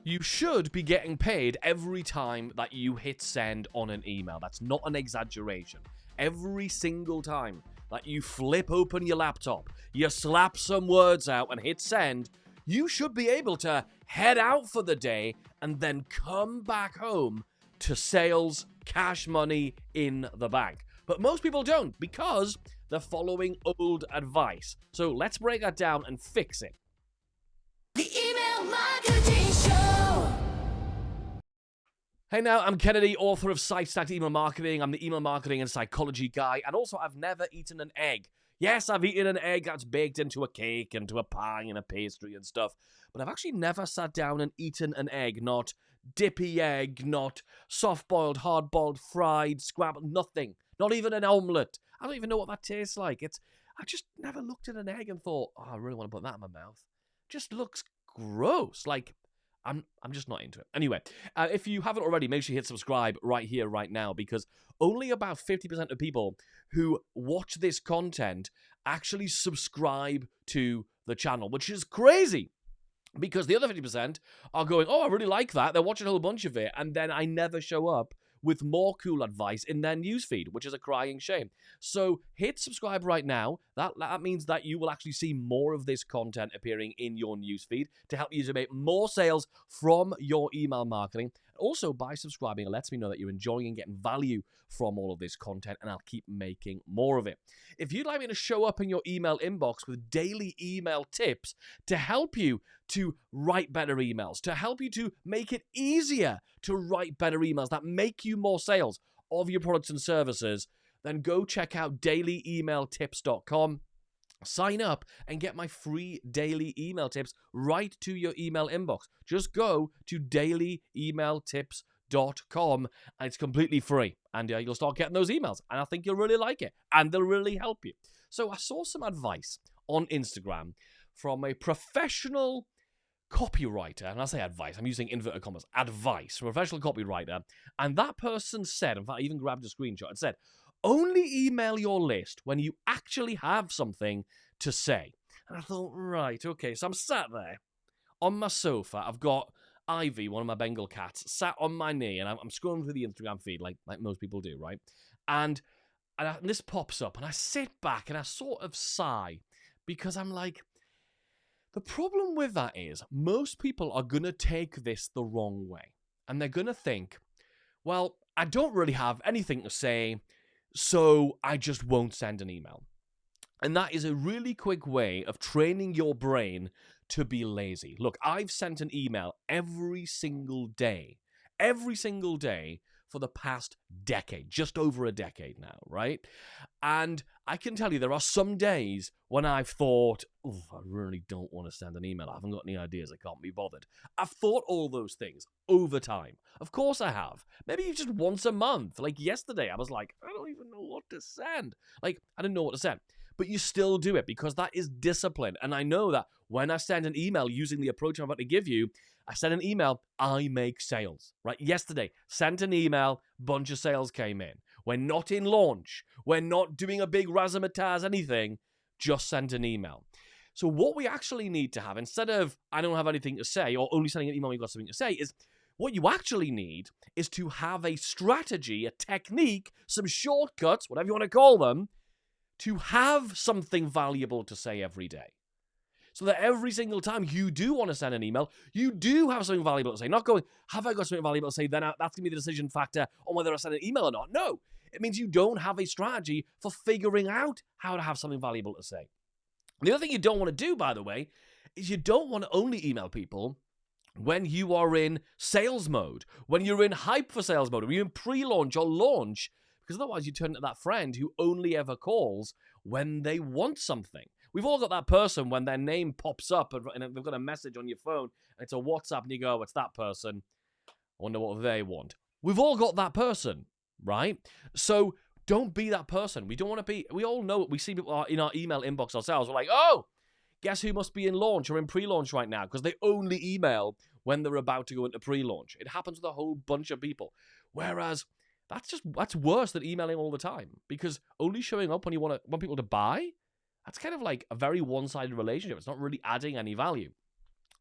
You should be getting paid every time that you hit send on an email. That's not an exaggeration. Every single time that you flip open your laptop, you slap some words out and hit send, you should be able to head out for the day and then come back home to sales, cash money in the bank. But most people don't because they're following old advice. So let's break that down and fix it. The Email Marketing Show. Hey now, I'm Kennedy, author of Site-Stacked Email Marketing. I'm the email marketing and psychology guy, and also I've never eaten an egg. Yes, I've eaten an egg that's baked into a cake, into a pie, and a pastry and stuff, but I've actually never sat down and eaten an egg, not dippy egg, not soft-boiled, hard-boiled, fried, scrambled, nothing. Not even an omelette. I don't even know what that tastes like. I just never looked at an egg and thought, oh, I really want to put that in my mouth. Just looks gross. Like, I'm just not into it. Anyway, if you haven't already, make sure you hit subscribe right here, right now, because only about 50% of people who watch this content actually subscribe to the channel, which is crazy. Because the other 50% are going, oh, I really like that. They're watching a whole bunch of it, and then I never show up with more cool advice in their newsfeed, which is a crying shame. So hit subscribe right now. That means that you will actually see more of this content appearing in your newsfeed to help you to make more sales from your email marketing. Also, by subscribing, it lets me know that you're enjoying and getting value from all of this content, and I'll keep making more of it. If you'd like me to show up in your email inbox with daily email tips to help you to write better emails, to help you to make it easier to write better emails that make you more sales of your products and services, then go check out dailyemailtips.com. Sign up and get my free daily email tips right to your email inbox. Just go to dailyemailtips.com and it's completely free. And you'll start getting those emails. And I think you'll really like it. And they'll really help you. So I saw some advice on Instagram from a professional copywriter, and I say advice, I'm using inverted commas, advice from a professional copywriter, and that person said, in fact, I even grabbed a screenshot and said, only email your list when you actually have something to say. And I thought, right, okay, so I'm sat there on my sofa, I've got Ivy, one of my Bengal cats, sat on my knee, and I'm scrolling through the Instagram feed like most people do, right? And this pops up, and I sit back, and I sort of sigh, because I'm like, the problem with that is most people are going to take this the wrong way. And they're going to think, well, I don't really have anything to say, so I just won't send an email. And that is a really quick way of training your brain to be lazy. Look, I've sent an email every single day for the past decade, just over a decade now, right? And I can tell you there are some days when I've thought, oh, I really don't want to send an email. I haven't got any ideas. I can't be bothered. I've thought all those things over time. Of course I have. Maybe just once a month. Like yesterday, I was like, I don't even know what to send. Like, I didn't know what to send. But you still do it because that is discipline. And I know that when I send an email using the approach I'm about to give you, I send an email, I make sales, right? Yesterday, sent an email, bunch of sales came in. We're not in launch. We're not doing a big razzmatazz anything. Just sent an email. So what we actually need to have, instead of I don't have anything to say, or only sending an email when you've got something to say, is what you actually need is to have a strategy, a technique, some shortcuts, whatever you want to call them, to have something valuable to say every day. So that every single time you do want to send an email, you do have something valuable to say. Not going, have I got something valuable to say? Then that's going to be the decision factor on whether I send an email or not. No, it means you don't have a strategy for figuring out how to have something valuable to say. The other thing you don't want to do, by the way, is you don't want to only email people when you are in sales mode, when you're in hype for sales mode, when you're in pre-launch or launch, because otherwise you turn into that friend who only ever calls when they want something. We've all got that person when their name pops up and they've got a message on your phone and it's a WhatsApp and you go, it's that person. I wonder what they want. We've all got that person, right? So don't be that person. We don't want to be, we all know, we see people in our email inbox ourselves. We're like, oh, guess who must be in launch or in pre-launch right now? Because they only email when they're about to go into pre-launch. It happens with a whole bunch of people. Whereas that's worse than emailing all the time, because only showing up when you want people to buy, that's kind of like a very one-sided relationship. It's not really adding any value.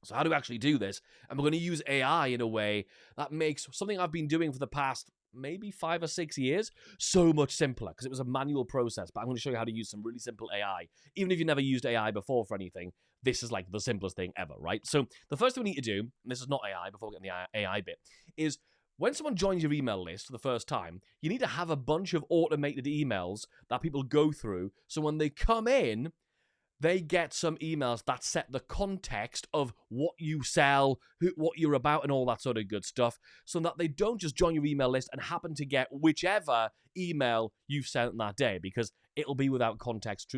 So how do we actually do this? And we're going to use AI in a way that makes something I've been doing for the past maybe 5 or 6 years so much simpler, because it was a manual process. But I'm going to show you how to use some really simple AI. Even if you've never used AI before for anything, this is like the simplest thing ever, right? So the first thing we need to do, and this is not AI before we get the AI bit, is when someone joins your email list for the first time, you need to have a bunch of automated emails that people go through. So when they come in, they get some emails that set the context of what you sell, what you're about, and all that sort of good stuff, so that they don't just join your email list and happen to get whichever email you've sent that day, because it'll be without context.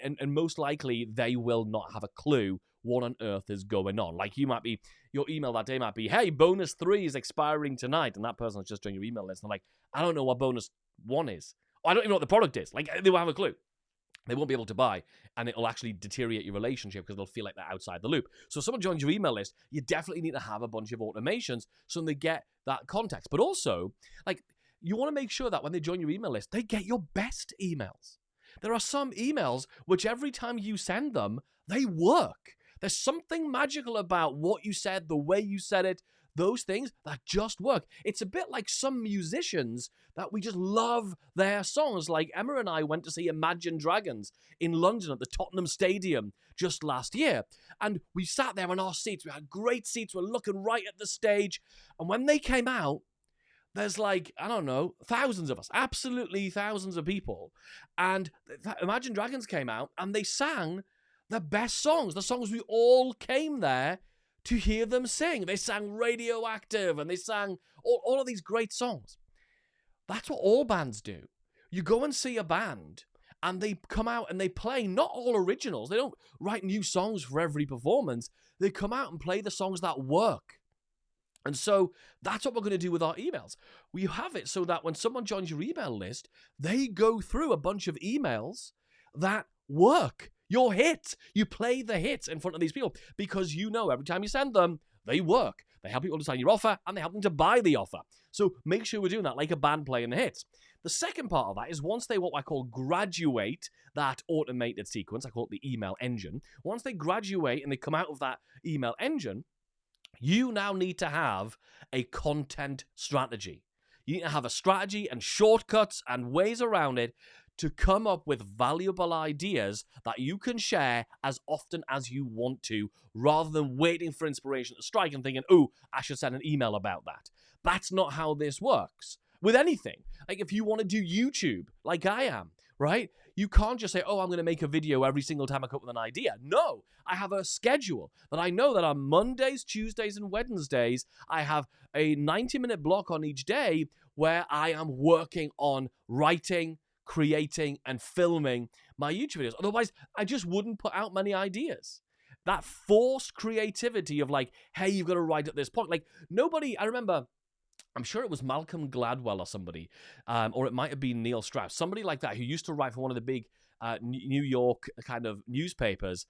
And most likely they will not have a clue what on earth is going on. Like, your email that day might be, hey, bonus 3 is expiring tonight, and that person has just joined your email list, and they're like, I don't know what bonus 1 is. Or I don't even know what the product is. Like, they won't have a clue. They won't be able to buy, and it'll actually deteriorate your relationship because they'll feel like they're outside the loop. So if someone joins your email list, you definitely need to have a bunch of automations so they get that context. But also, like, you want to make sure that when they join your email list, they get your best emails. There are some emails which every time you send them, they work. There's something magical about what you said, the way you said it, those things that just work. It's a bit like some musicians that we just love their songs. Like Emma and I went to see Imagine Dragons in London at the Tottenham Stadium just last year. And we sat there in our seats. We had great seats. We're looking right at the stage. And when they came out, there's like, I don't know, thousands of us, absolutely thousands of people. And Imagine Dragons came out and they sang the best songs, the songs we all came there to hear them sing. They sang Radioactive and they sang all of these great songs. That's what all bands do. You go and see a band and they come out and they play not all originals. They don't write new songs for every performance. They come out and play the songs that work. And so that's what we're going to do with our emails. We have it so that when someone joins your email list, they go through a bunch of emails that work. Your hit. You play the hits in front of these people because you know every time you send them, they work. They help people to sign your offer and they help them to buy the offer. So make sure we're doing that like a band playing the hits. The second part of that is once they, what I call, graduate that automated sequence, I call it the email engine. Once they graduate and they come out of that email engine, you now need to have a content strategy. You need to have a strategy and shortcuts and ways around it to come up with valuable ideas that you can share as often as you want to, rather than waiting for inspiration to strike and thinking, oh, I should send an email about that. That's not how this works with anything. Like if you want to do YouTube, like I am, right? You can't just say, oh, I'm going to make a video every single time I come up with an idea. No, I have a schedule that I know that on Mondays, Tuesdays, and Wednesdays, I have a 90-minute block on each day where I am working on writing, creating, and filming my YouTube videos. Otherwise, I just wouldn't put out many ideas. That forced creativity of like, hey, you've got to write at this point. Like I remember, I'm sure it was Malcolm Gladwell or somebody, or it might have been Neil Strauss, somebody like that who used to write for one of the big New York kind of newspapers,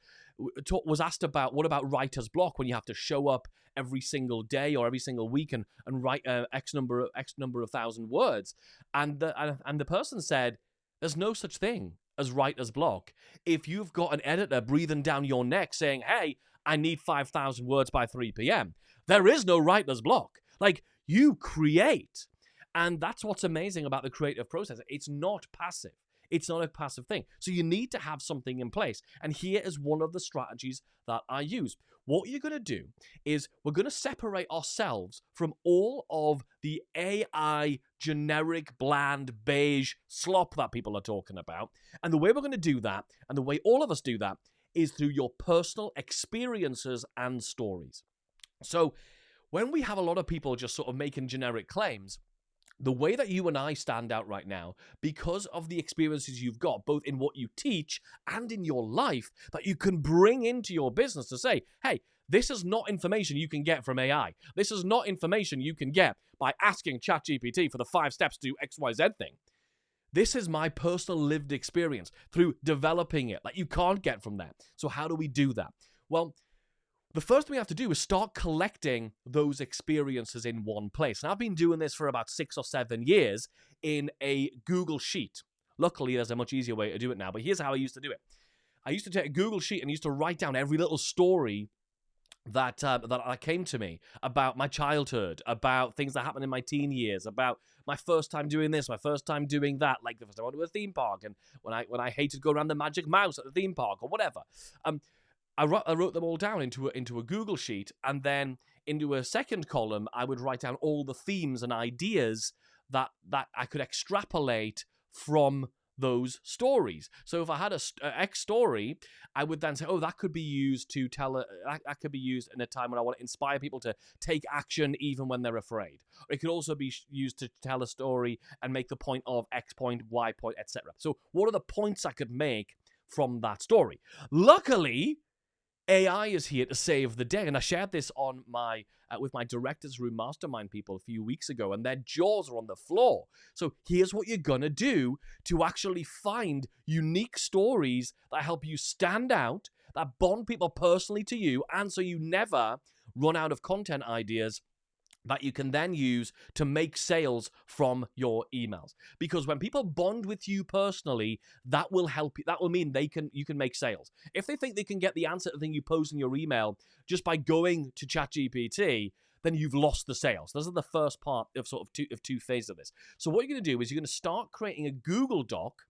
was asked about, what about writer's block, when you have to show up every single day or every single week and write X number of thousand words, and the person said, there's no such thing as writer's block. If you've got an editor breathing down your neck saying, hey, I need 5,000 words by 3 p.m., there is no writer's block. Like, you create. And that's what's amazing about the creative process. It's not passive. It's not a passive thing. So you need to have something in place. And here is one of the strategies that I use. What you're going to do is we're going to separate ourselves from all of the AI generic, bland, beige slop that people are talking about. And the way we're going to do that, and the way all of us do that, is through your personal experiences and stories. So when we have a lot of people just sort of making generic claims, the way that you and I stand out right now, because of the experiences you've got, both in what you teach and in your life, that you can bring into your business to say, hey, this is not information you can get from AI. This is not information you can get by asking ChatGPT for the 5 steps to do XYZ thing. This is my personal lived experience through developing it that you can't get from there. So how do we do that? Well, the first thing we have to do is start collecting those experiences in one place. And I've been doing this for about 6 or 7 years in a Google Sheet. Luckily, there's a much easier way to do it now, but here's how I used to do it. I used to take a Google Sheet and used to write down every little story that came to me about my childhood, about things that happened in my teen years, about my first time doing this, my first time doing that, like the first time I went to a theme park, and when I hated going around the Magic Mouse at the theme park or whatever. I wrote them all down into a Google sheet, and then into a second column, I would write down all the themes and ideas that I could extrapolate from those stories. So if I had a X story, I would then say, oh, that could be used to that could be used in a time when I want to inspire people to take action even when they're afraid. Or it could also be used to tell a story and make the point of X point, Y point, etc. So what are the points I could make from that story? Luckily, AI is here to save the day, and I shared this on my with my Directors Room Mastermind people a few weeks ago, and their jaws are on the floor. So here's what you're gonna do to actually find unique stories that help you stand out, that bond people personally to you, and so you never run out of content ideas that you can then use to make sales from your emails. Because when people bond with you personally, that will help you. That will mean you can make sales. If they think they can get the answer to the thing you pose in your email just by going to ChatGPT, then you've lost the sales. Those are the first part of sort of two phases of this. So what you're going to do is you're going to start creating a Google Doc,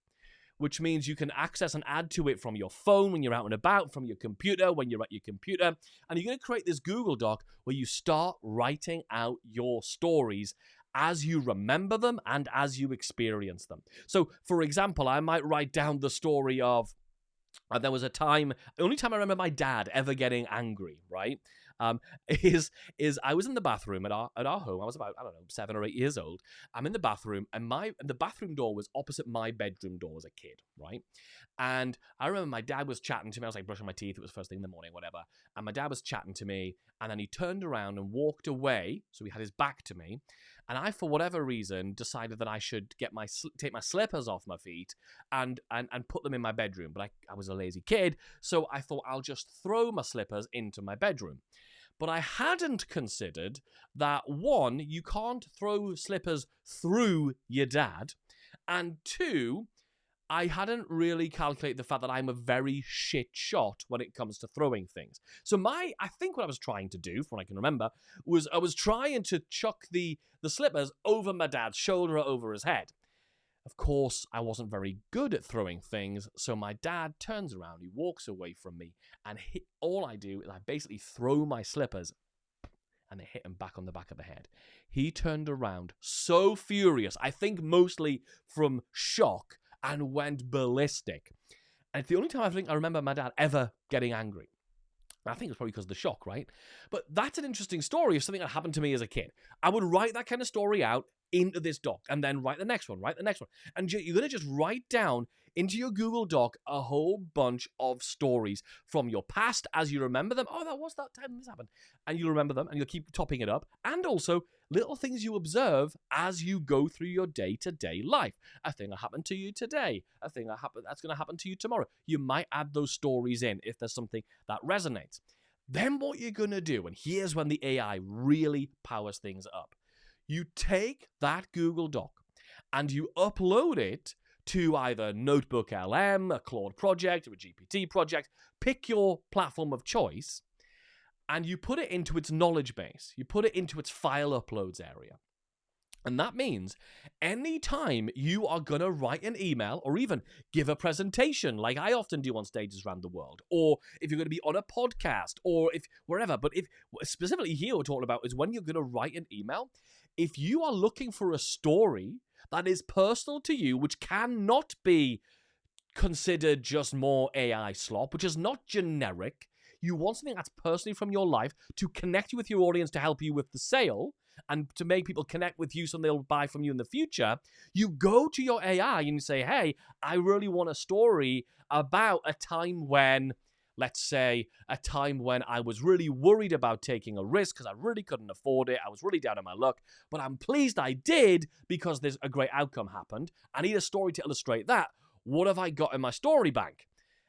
which means you can access and add to it from your phone when you're out and about, from your computer when you're at your computer. And you're going to create this Google Doc where you start writing out your stories as you remember them and as you experience them. So, for example, I might write down the story of there was a time, the only time I remember my dad ever getting angry, right? Is I was in the bathroom at our home. I was about, I don't know, 7 or 8 years old. I'm in the bathroom, and the bathroom door was opposite my bedroom door as a kid, right? And I remember my dad was chatting to me. I was like brushing my teeth. It was first thing in the morning, whatever. And my dad was chatting to me, and then he turned around and walked away. So he had his back to me. And I, for whatever reason, decided that I should take my slippers off my feet and put them in my bedroom. But I was a lazy kid, so I thought I'll just throw my slippers into my bedroom. But I hadn't considered that, one, you can't throw slippers through your dad, and two, I hadn't really calculated the fact that I'm a very shit shot when it comes to throwing things. So I think what I was trying to do, from what I can remember, was I was trying to chuck the slippers over my dad's shoulder or over his head. Of course, I wasn't very good at throwing things, so my dad turns around, he walks away from me, and all I do is I basically throw my slippers, and they hit him back on the back of the head. He turned around so furious, I think mostly from shock, and went ballistic. And it's the only time I remember my dad ever getting angry. I think it's probably because of the shock, right? But that's an interesting story of something that happened to me as a kid. I would write that kind of story out into this doc, and then write the next one. And you're going to just write down into your Google Doc a whole bunch of stories from your past as you remember them. Oh, that was that time this happened. And you'll remember them, and you'll keep topping it up. And also little things you observe as you go through your day-to-day life. A thing that happened to you today. A thing that's going to happen to you tomorrow. You might add those stories in if there's something that resonates. Then what you're going to do, and here's when the AI really powers things up. You take that Google Doc and you upload it to either Notebook LM, a Claude project, or a GPT project. Pick your platform of choice, and you put it into its knowledge base. You put it into its file uploads area. And that means anytime you are going to write an email or even give a presentation, like I often do on stages around the world, or if you're going to be on a podcast or if wherever, but if specifically here we're talking about is when you're going to write an email, if you are looking for a story that is personal to you, which cannot be considered just more AI slop, which is not generic, you want something that's personally from your life to connect you with your audience, to help you with the sale, and to make people connect with you so they'll buy from you in the future, you go to your AI and you say, hey, I really want a story about a time when, let's say, a time when I was really worried about taking a risk because I really couldn't afford it. I was really down on my luck, but I'm pleased I did because there's a great outcome happened. I need a story to illustrate that. What have I got in my story bank?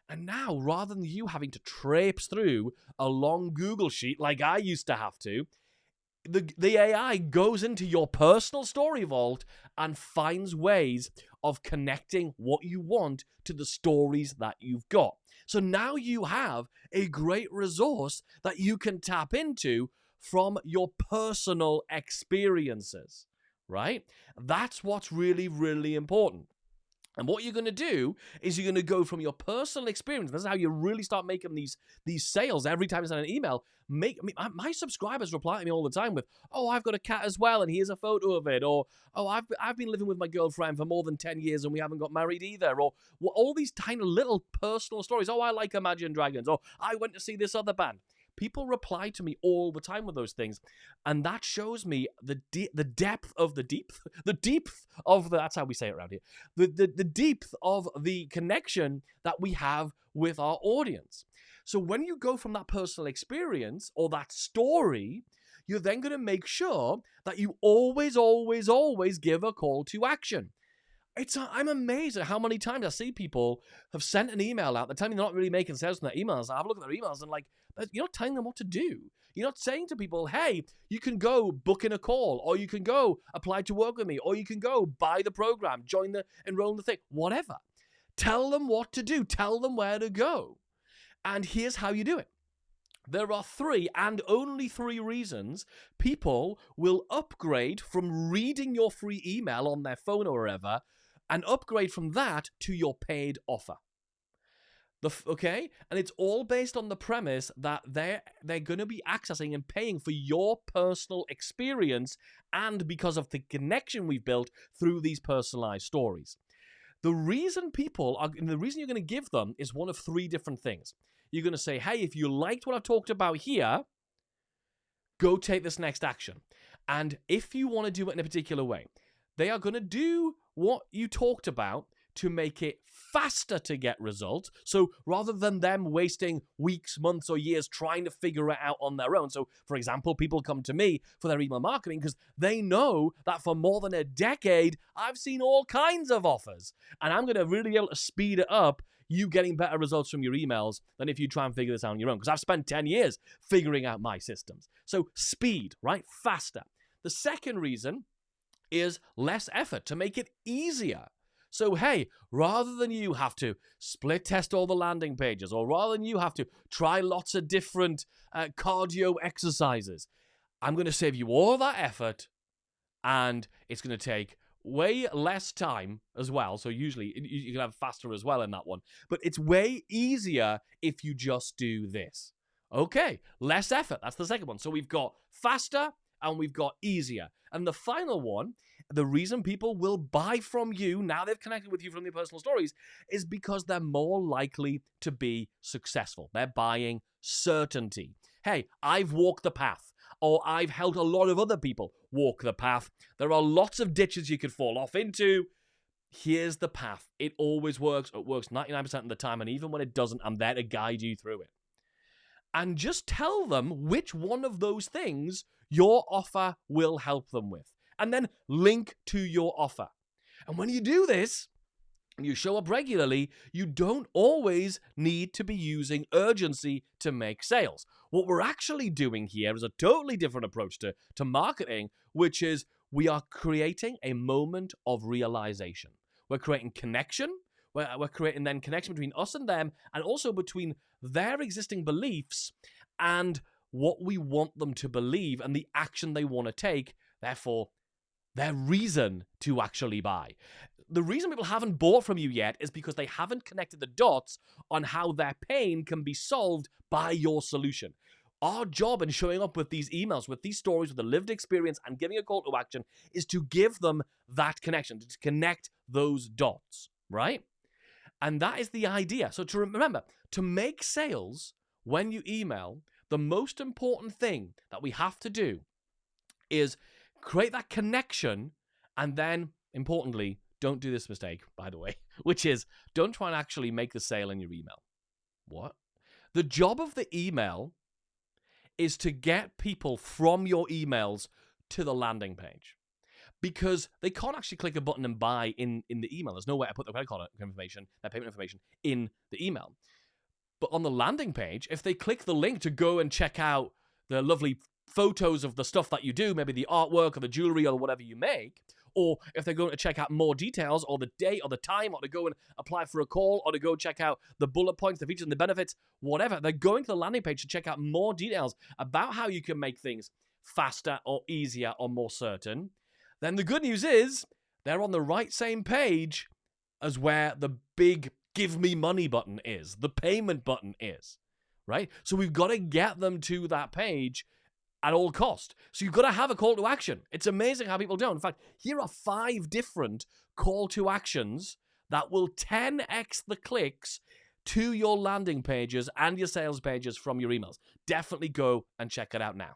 And now, rather than you having to traipse through a long Google sheet like I used to have to, the AI goes into your personal story vault and finds ways of connecting what you want to the stories that you've got. So now you have a great resource that you can tap into from your personal experiences, right? That's what's really, really important. And what you're going to do is you're going to go from your personal experience. This is how you really start making these sales every time you send an email. My subscribers reply to me all the time with, "Oh, I've got a cat as well, and here's a photo of it," or "Oh, I've been living with my girlfriend for more than 10 years and we haven't got married either," or all these tiny little personal stories. "Oh, I like Imagine Dragons," or "I went to see this other band." People reply to me all the time with those things, and that shows me the depth of the depth of the, that's how we say it around here, the depth of the connection that we have with our audience. So when you go from that personal experience or that story, you're then going to make sure that you always, always, always give a call to action. I'm amazed at how many times I see people have sent an email out. They're telling me they're not really making sales from their emails. I have a look at their emails and you're not telling them what to do. You're not saying to people, "Hey, you can go book in a call, or you can go apply to work with me, or you can go buy the program, enroll in the thing," whatever. Tell them what to do. Tell them where to go. And here's how you do it. There are 3 and only 3 reasons people will upgrade from reading your free email on their phone or wherever and upgrade from that to your paid offer. Okay? And it's all based on the premise that they're going to be accessing and paying for your personal experience and because of the connection we've built through these personalized stories. The reason you're going to give them is one of 3 different things. You're going to say, "Hey, if you liked what I've talked about here, go take this next action." And if you want to do it in a particular way, they are going to do what you talked about to make it faster to get results. So rather than them wasting weeks, months, or years trying to figure it out on their own. So, for example, people come to me for their email marketing because they know that for more than a decade, I've seen all kinds of offers. And I'm going to really be able to speed it up, you getting better results from your emails than if you try and figure this out on your own. Because I've spent 10 years figuring out my systems. So speed, right? Faster. The second reason is less effort, to make it easier. So, hey, rather than you have to split test all the landing pages, or rather than you have to try lots of different cardio exercises, I'm going to save you all that effort, and it's going to take way less time as well. So usually you can have faster as well in that one. But it's way easier if you just do this. Okay, less effort. That's the second one. So we've got faster and we've got easier. And the final one, the reason people will buy from you, now they've connected with you from their personal stories, is because they're more likely to be successful. They're buying certainty. Hey, I've walked the path, or I've helped a lot of other people walk the path. There are lots of ditches you could fall off into. Here's the path. It always works. It works 99% of the time, and even when it doesn't, I'm there to guide you through it. And just tell them which one of those things your offer will help them with. And then link to your offer. And when you do this, and you show up regularly, you don't always need to be using urgency to make sales. What we're actually doing here is a totally different approach to marketing, which is we are creating a moment of realization. We're creating connection. We're creating then connection between us and them, and also between their existing beliefs and what we want them to believe and the action they want to take, therefore, their reason to actually buy. The reason people haven't bought from you yet is because they haven't connected the dots on how their pain can be solved by your solution. Our job in showing up with these emails, with these stories, with the lived experience and giving a call to action is to give them that connection, to connect those dots, right? And that is the idea. So to remember, to make sales when you email, the most important thing that we have to do is create that connection, and then, importantly, don't do this mistake, by the way, which is don't try and actually make the sale in your email. What? The job of the email is to get people from your emails to the landing page, because they can't actually click a button and buy in the email. There's no way to put their credit card information, their payment information in the email. But on the landing page, if they click the link to go and check out the lovely photos of the stuff that you do, maybe the artwork or the jewelry or whatever you make, or if they're going to check out more details or the date or the time, or to go and apply for a call, or to go check out the bullet points, the features and the benefits, whatever, they're going to the landing page to check out more details about how you can make things faster or easier or more certain, then the good news is they're on the right same page as where the big give me money button is, the payment button is, right? So we've got to get them to that page at all cost. So you've got to have a call to action. It's amazing how people don't. In fact, here are 5 different call to actions that will 10x the clicks to your landing pages and your sales pages from your emails. Definitely go and check it out now.